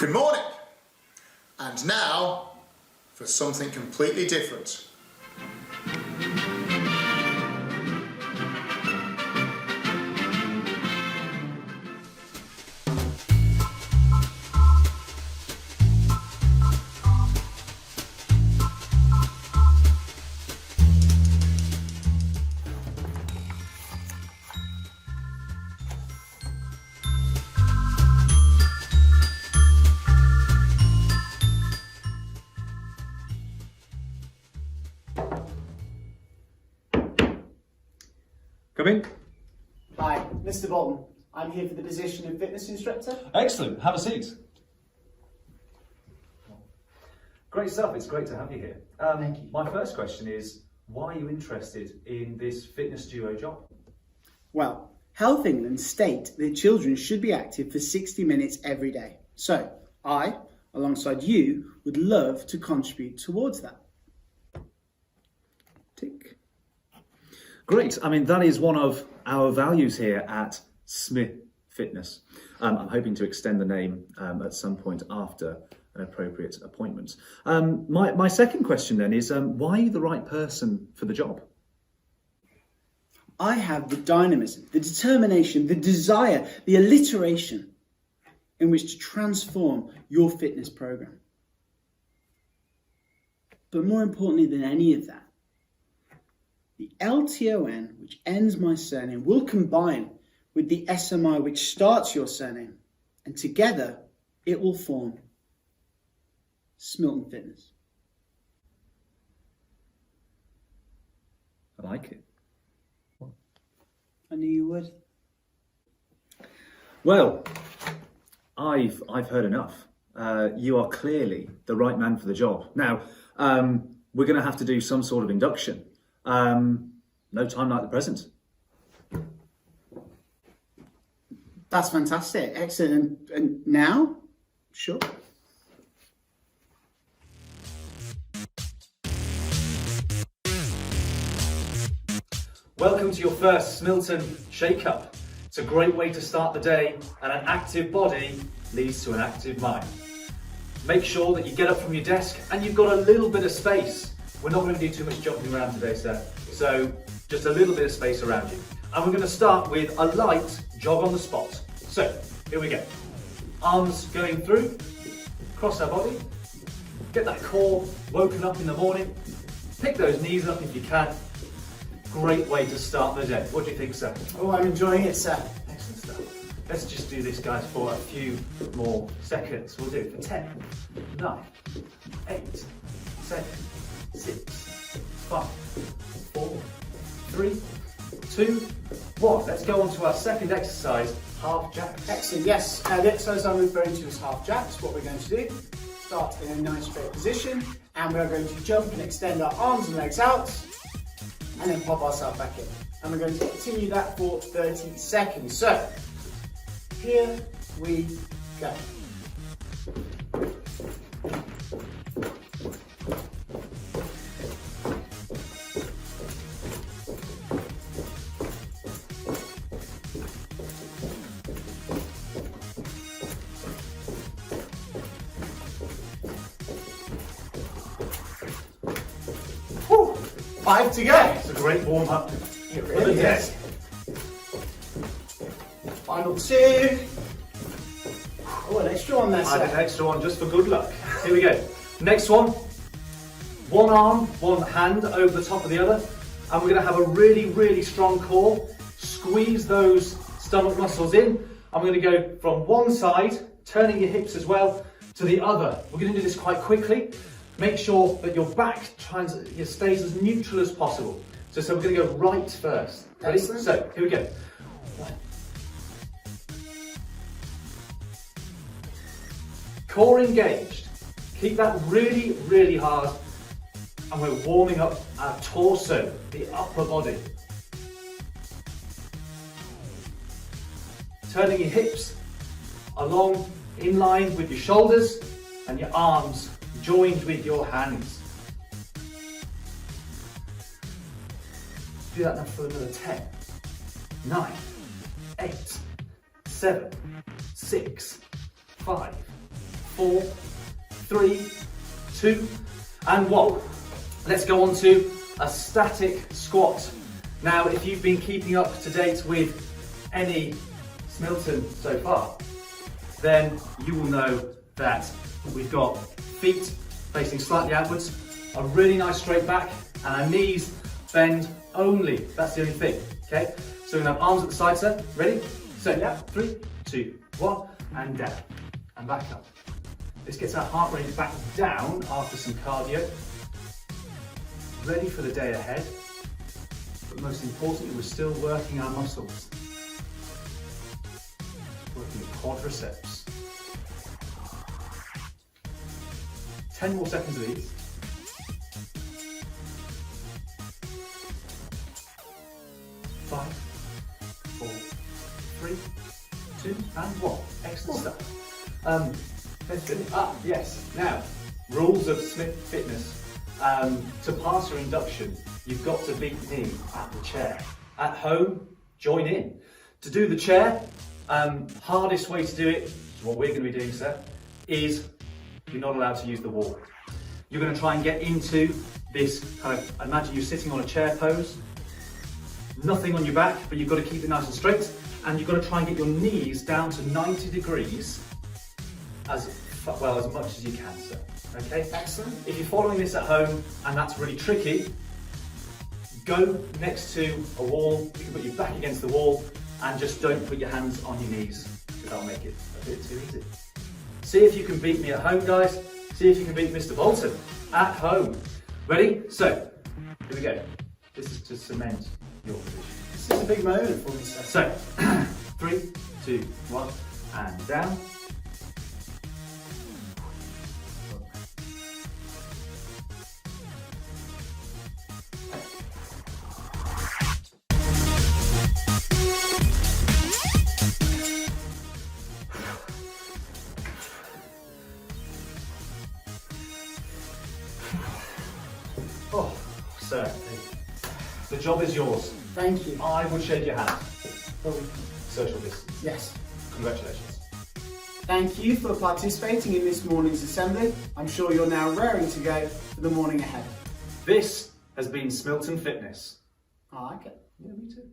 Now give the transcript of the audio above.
Good morning! And now for something completely different. Come in. Hi, Mr. Bolton. I'm here for the position of fitness instructor. Excellent. Have a seat. Great stuff. It's great to have you here. Thank you. My first question is, why are you interested in this fitness duo job? Well, Health England state that children should be active for 60 minutes every day. So, I, alongside you, would love to contribute towards that. Tick. Great. I mean, that is one of our values here at Smilton Fitness. I'm hoping to extend the name at some point after an appropriate appointment. My second question then is, why are you the right person for the job? I have the dynamism, the determination, the desire, the alliteration in which to transform your fitness program. But more importantly than any of that, the LTON, which ends my surname, will combine with the SMI, which starts your surname, and together it will form Smilton Fitness. I like it. I knew you would. Well, I've heard enough. You are clearly the right man for the job. Now, we're going to have to do some sort of induction. No time like the present. That's fantastic. Excellent. And now? Sure. Welcome to your first Smilton Shake-Up. It's a great way to start the day, and an active body leads to an active mind. Make sure that you get up from your desk and you've got a little bit of space. We're not going to do too much jumping around today, sir, so just a little bit of space around you. And we're going to start with a light jog on the spot. So, here we go. Arms going through, cross our body, get that core woken up in the morning, pick those knees up if you can. Great way to start the day. What do you think, sir? Oh, I'm enjoying it, sir. Excellent stuff. Let's just do this, guys, for a few more seconds. We'll do it for 10, 9, 8, 7, 6, 5, 4, 3, 2, 1. Let's go on to our second exercise, half jacks. Excellent, yes. The exercise I'm referring to is half jacks. What we're going to do, start in a nice straight position, and we're going to jump and extend our arms and legs out, and then pop ourselves back in. And we're going to continue that for 30 seconds. So, here we go. Whew, 5 to go. It's a great warm-up It for the really day. is. Final 2. Oh, an extra one there, I have an sir. extra one just for good luck. Here we go. Next one. One arm, one hand over the top of the other. And we're going to have a really, really strong core. Squeeze those stomach muscles in. And we're going to go from one side, turning your hips as well, to the other. We're going to do this quite quickly. Make sure that your back stays as neutral as possible. So we're going to go right first. Ready? Excellent. So, here we go. 1. Core engaged. Keep that really, really hard. And we're warming up our torso, the upper body. Turning your hips along in line with your shoulders and your arms joined with your hands. Do that now for another 10, 9, 8, 7, 6, 5, 4, 3, 2, and 1. Let's go on to a static squat. Now, if you've been keeping up to date with any Smilton so far, then you will know that we've got feet facing slightly outwards, a really nice straight back, and our knees bend only. That's the only thing, okay? So we're gonna have arms at the side, sir. Ready? So, yeah, 3, 2, 1, and down, and back up. This gets our heart rate back down after some cardio. Ready for the day ahead, but most importantly, we're still working our muscles. Working the quadriceps. 10 more seconds of these. 5, 4, 3, 2, and 1. Excellent stuff. Yes. Now, rules of Smilton Fitness. To pass your induction, you've got to beat me at the chair. At home, join in. To do the chair, hardest way to do it, what we're going to be doing, sir, is you're not allowed to use the wall. You're going to try and get into this kind of, imagine you're sitting on a chair pose, nothing on your back, but you've got to keep it nice and straight, and you've got to try and get your knees down to 90 degrees as much as you can, sir. Okay? Excellent. If you're following this at home and that's really tricky, go next to a wall, you can put your back against the wall, and just don't put your hands on your knees, because that'll make it a bit too easy. See if you can beat me at home, guys. See if you can beat Mr. Bolton at home. Ready? So, here we go. This is to cement your position. This is a big moment for me, sir. So, 3, 2, 1, and down. Oh, sir, the job is yours. Thank you. I would shake your hand. Social distance. Yes. Congratulations. Thank you for participating in this morning's assembly. I'm sure you're now raring to go for the morning ahead. This has been Smilton Fitness. I like it. Yeah, me too.